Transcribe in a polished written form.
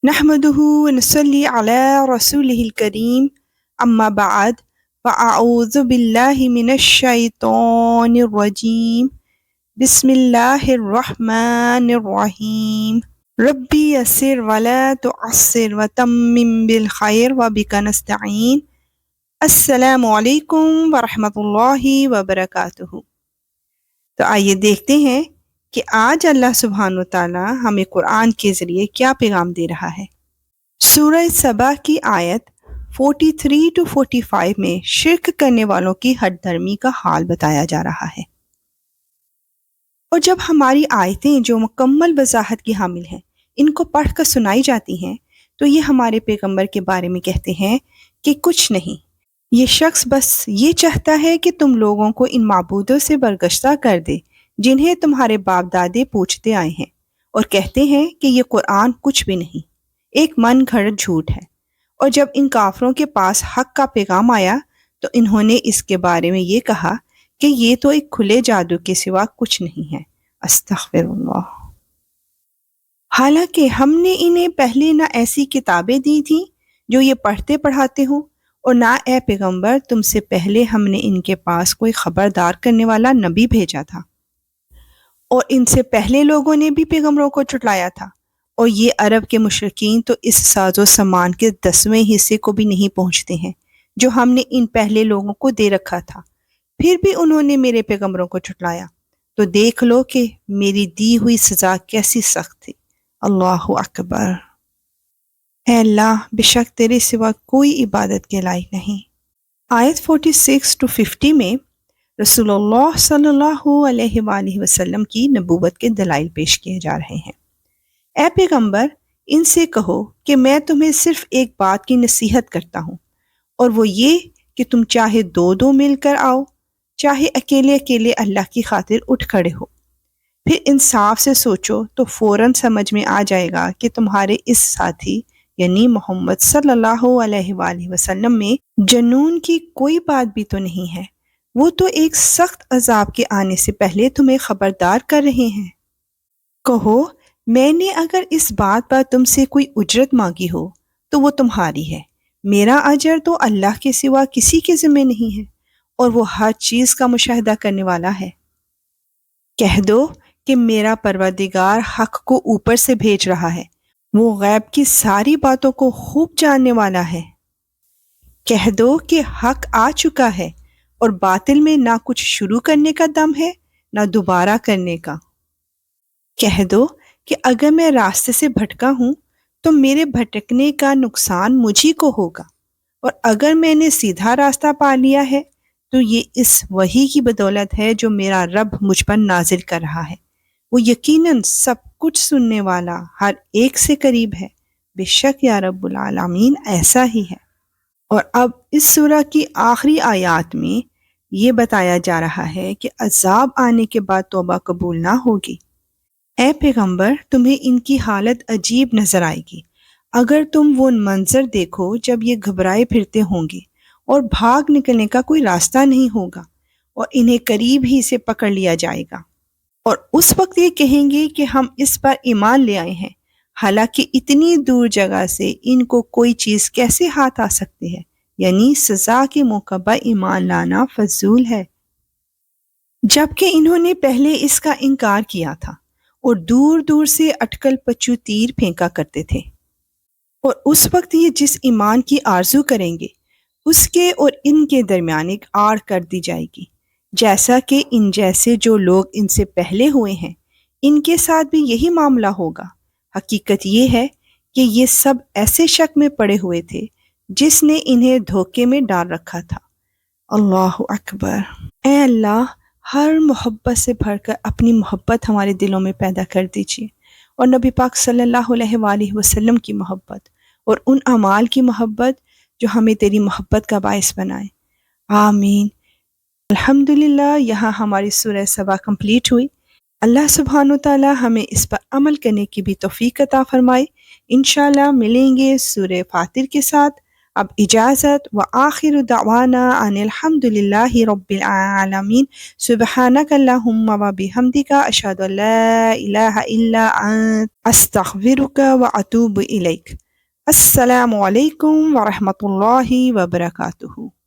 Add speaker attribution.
Speaker 1: نحمده ونصلي على رسوله الكريم أما بعد فأعوذ بالله من الشيطان الرجيم بسم الله الرحمن الرحيم ربي يسر ولا تعسر وتمم بالخير وبك نستعين السلام علیکم ورحمۃ اللہ وبرکاتہ۔ تو آئیے دیکھتے ہیں کہ آج اللہ سبحانہ و تعالی ہمیں قرآن کے ذریعے کیا پیغام دے رہا ہے۔ سورہ سبا کی آیت 43 to 45 میں شرک کرنے والوں کی ہٹ دھرمی کا حال بتایا جا رہا ہے۔ اور جب ہماری آیتیں جو مکمل وضاحت کی حامل ہیں ان کو پڑھ کر سنائی جاتی ہیں تو یہ ہمارے پیغمبر کے بارے میں کہتے ہیں کہ کچھ نہیں، یہ شخص بس یہ چاہتا ہے کہ تم لوگوں کو ان معبودوں سے برگشتہ کر دے جنہیں تمہارے باپ دادے پوچھتے آئے ہیں، اور کہتے ہیں کہ یہ قرآن کچھ بھی نہیں، ایک من گھڑت جھوٹ ہے۔ اور جب ان کافروں کے پاس حق کا پیغام آیا تو انہوں نے اس کے بارے میں یہ کہا کہ یہ تو ایک کھلے جادو کے سوا کچھ نہیں ہے۔ استغفر اللہ۔ حالانکہ ہم نے انہیں پہلے نہ ایسی کتابیں دی تھیں جو یہ پڑھتے پڑھاتے ہوں، اور نہ اے پیغمبر تم سے پہلے ہم نے ان کے پاس کوئی خبردار کرنے والا نبی بھیجا تھا، اور ان سے پہلے لوگوں نے بھی پیغمبروں کو جھٹلایا تھا، اور یہ عرب کے مشرکین تو اس ساز و سامان کے 10ویں حصے کو بھی نہیں پہنچتے ہیں جو ہم نے ان پہلے لوگوں کو دے رکھا تھا، پھر بھی انہوں نے میرے پیغمبروں کو جھٹلایا، تو دیکھ لو کہ میری دی ہوئی سزا کیسی سخت تھی۔ اللہ اکبر۔ اے اللہ، بے شک تیرے سوا کوئی عبادت کے لائق نہیں۔ آیت 46 to 50 میں رسول اللہ صلی اللہ علیہ وآلہ وسلم کی نبوت کے دلائل پیش کیے جا رہے ہیں۔ اے پیغمبر، ان سے کہو کہ میں تمہیں صرف ایک بات کی نصیحت کرتا ہوں، اور وہ یہ کہ تم چاہے دو دو مل کر آؤ، چاہے اکیلے اکیلے اللہ کی خاطر اٹھ کھڑے ہو۔ پھر انصاف سے سوچو تو فوراً سمجھ میں آ جائے گا کہ تمہارے اس ساتھی یعنی محمد صلی اللہ علیہ وآلہ وسلم میں جنون کی کوئی بات بھی تو نہیں ہے، وہ تو ایک سخت عذاب کے آنے سے پہلے تمہیں خبردار کر رہے ہیں۔ کہو میں نے اگر اس بات پر تم سے کوئی اجرت مانگی ہو تو وہ تمہاری ہے، میرا اجر تو اللہ کے سوا کسی کے ذمہ نہیں ہے، اور وہ ہر چیز کا مشاہدہ کرنے والا ہے۔ کہہ دو کہ میرا پروردگار حق کو اوپر سے بھیج رہا ہے، وہ غیب کی ساری باتوں کو خوب جاننے والا ہے۔ کہہ دو کہ حق آ چکا ہے اور باطل میں نہ کچھ شروع کرنے کا دم ہے نہ دوبارہ کرنے کا۔ کہہ دو کہ اگر میں راستے سے بھٹکا ہوں تو میرے بھٹکنے کا نقصان مجھی کو ہوگا، اور اگر میں نے سیدھا راستہ پا لیا ہے تو یہ اس وحی کی بدولت ہے جو میرا رب مجھ پر نازل کر رہا ہے، وہ یقیناً سب کچھ سننے والا ہر ایک سے قریب ہے، بے شک یا رب العالمین ایسا ہی ہے۔ اور اب اس سورہ کی آخری آیات میں یہ بتایا جا رہا ہے کہ عذاب آنے کے بعد توبہ قبول نہ ہوگی۔ اے پیغمبر، تمہیں ان کی حالت عجیب نظر آئے گی اگر تم وہ منظر دیکھو جب یہ گھبرائے پھرتے ہوں گے اور بھاگ نکلنے کا کوئی راستہ نہیں ہوگا، اور انہیں قریب ہی سے پکڑ لیا جائے گا، اور اس وقت یہ کہیں گے کہ ہم اس پر ایمان لے آئے ہیں، حالانکہ اتنی دور جگہ سے ان کو کوئی چیز کیسے ہاتھ آ سکتی ہے، یعنی سزا کے موقع پر ایمان لانا فضول ہے، جبکہ انہوں نے پہلے اس کا انکار کیا تھا اور دور دور سے اٹکل پچو تیر پھینکا کرتے تھے۔ اور اس وقت یہ جس ایمان کی آرزو کریں گے اس کے اور ان کے درمیان ایک آڑ کر دی جائے گی، جیسا کہ ان جیسے جو لوگ ان سے پہلے ہوئے ہیں ان کے ساتھ بھی یہی معاملہ ہوگا۔ حقیقت یہ ہے کہ یہ سب ایسے شک میں پڑے ہوئے تھے جس نے انہیں دھوکے میں ڈال رکھا تھا۔ اللہ اکبر۔ اے اللہ، ہر محبت سے بھر کر اپنی محبت ہمارے دلوں میں پیدا کر دیجیے، اور نبی پاک صلی اللہ علیہ وآلہ وسلم کی محبت اور ان اعمال کی محبت جو ہمیں تیری محبت کا باعث بنائے۔ آمین۔ الحمدللہ، یہاں ہماری سورہ سبا کمپلیٹ ہوئی۔ اللہ سبحانہ وتعالی ہمیں اس پر عمل کرنے کی بھی توفیق عطا فرمائے۔ انشاءاللہ ملیں گے سورہ فاطر کے ساتھ۔ اب اجازت، وآخر دعوانا ان الحمد للہ رب العالمین، سبحانک اللہم وبحمدک، اشہد ان لا الہ الا انت، استغفرک واتوب الیک۔ السلام علیکم ورحمۃ اللہ وبرکاتہ۔